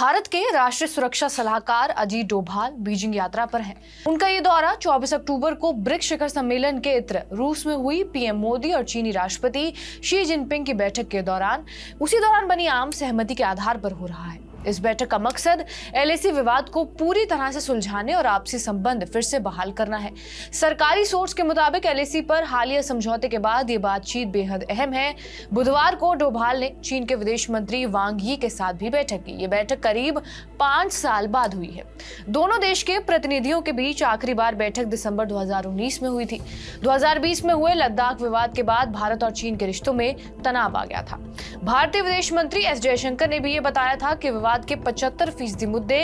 भारत के राष्ट्रीय सुरक्षा सलाहकार अजीत डोभाल बीजिंग यात्रा पर हैं। उनका ये दौरा 24 अक्टूबर को ब्रिक्स शिखर सम्मेलन के इत्र रूस में हुई पीएम मोदी और चीनी राष्ट्रपति शी जिनपिंग की बैठक के दौरान उसी दौरान बनी आम सहमति के आधार पर हो रहा है। इस बैठक का मकसद एलएसी विवाद को पूरी तरह से सुलझाने और आपसी संबंध फिर से बहाल करना है। सरकारी सोर्स के मुताबिक एलएसी पर हालिया समझौते के बाद ये बातचीत बेहद अहम है। बुधवार को डोभाल ने चीन के विदेश मंत्री वांग यी के साथ भी बैठक की। ये बैठक करीब 5 साल बाद हुई है। दोनों देश के प्रतिनिधियों के बीच आखिरी बार बैठक दिसंबर 2019 में हुई थी। 2020 में हुए लद्दाख विवाद के बाद भारत और चीन के रिश्तों में तनाव आ गया था। भारतीय विदेश मंत्री एस जयशंकर ने भी ये बताया था कि विवाद के 75% मुद्दे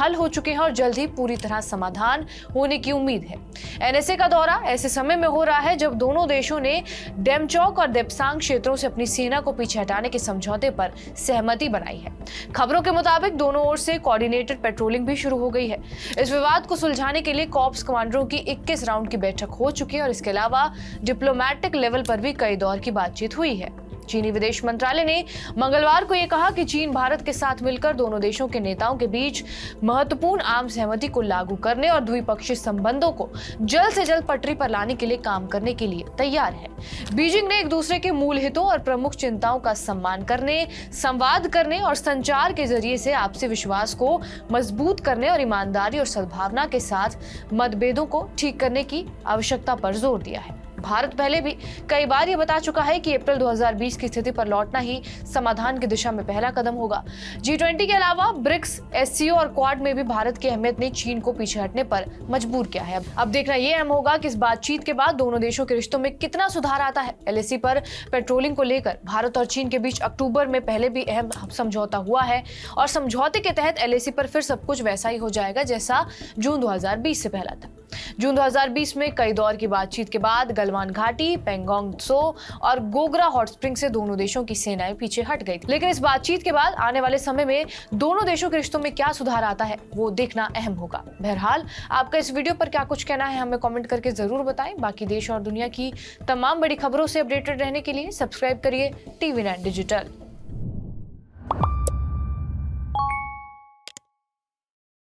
हल हो चुके हैं और जल्द ही पूरी तरह समाधान होने की उम्मीद है। एनएसए का दौरा ऐसे समय में हो रहा है जब दोनों देशों ने डेमचौक और देप्सांग क्षेत्रों से अपनी सेना को पीछे हटाने के समझौते पर सहमति बनाई है। खबरों के मुताबिक दोनों ओर से कोऑर्डिनेटेड पेट्रोलिंग भी शुरू हो गई है। इस विवाद को सुलझाने के लिए कॉर्प्स कमांडरों की 21 राउंड की बैठक हो चुकी है और इसके अलावा डिप्लोमैटिक लेवल पर भी कई दौर की बातचीत हुई है। चीनी विदेश मंत्रालय ने मंगलवार को यह कहा कि चीन भारत के साथ मिलकर दोनों देशों के नेताओं के बीच महत्वपूर्ण आम सहमति को लागू करने और द्विपक्षीय संबंधों को जल्द से जल्द पटरी पर लाने के लिए काम करने के लिए तैयार है। बीजिंग ने एक दूसरे के मूल हितों और प्रमुख चिंताओं का सम्मान करने, संवाद करने और संचार के जरिए से आपसी विश्वास को मजबूत करने और ईमानदारी और सद्भावना के साथ मतभेदों को ठीक करने की आवश्यकता पर जोर दिया है। भारत पहले भी कई बार ये बता चुका है कि अप्रैल 2020 की स्थिति पर लौटना ही समाधान की दिशा में पहला कदम होगा। G20 के अलावा ब्रिक्स, एससीओ और क्वाड में भी भारत की अहमियत ने चीन को पीछे हटने पर मजबूर किया है। अब देखना यह अहम होगा कि इस बातचीत के बाद दोनों देशों के रिश्तों में कितना सुधार आता है। एलएसी पर पेट्रोलिंग को लेकर भारत और चीन के बीच अक्टूबर में पहले भी अहम समझौता हुआ है और समझौते के तहत एलएसी पर फिर सब कुछ वैसा ही हो जाएगा जैसा जून 2020 से पहला था। जून 2020 में कई दौर की बातचीत के बाद गलवान घाटी, पेंगोंग त्सो और गोगरा हॉट स्प्रिंग से दोनों देशों की सेनाएं पीछे हट गई थी। लेकिन इस बातचीत के बाद आने वाले समय में दोनों देशों के रिश्तों में क्या सुधार आता है वो देखना अहम होगा। बहरहाल आपका इस वीडियो पर क्या कुछ कहना है हमें कमेंट करके जरूर बताएं। बाकी देश और दुनिया की तमाम बड़ी खबरों से अपडेटेड रहने के लिए सब्सक्राइब करिए TV9 डिजिटल।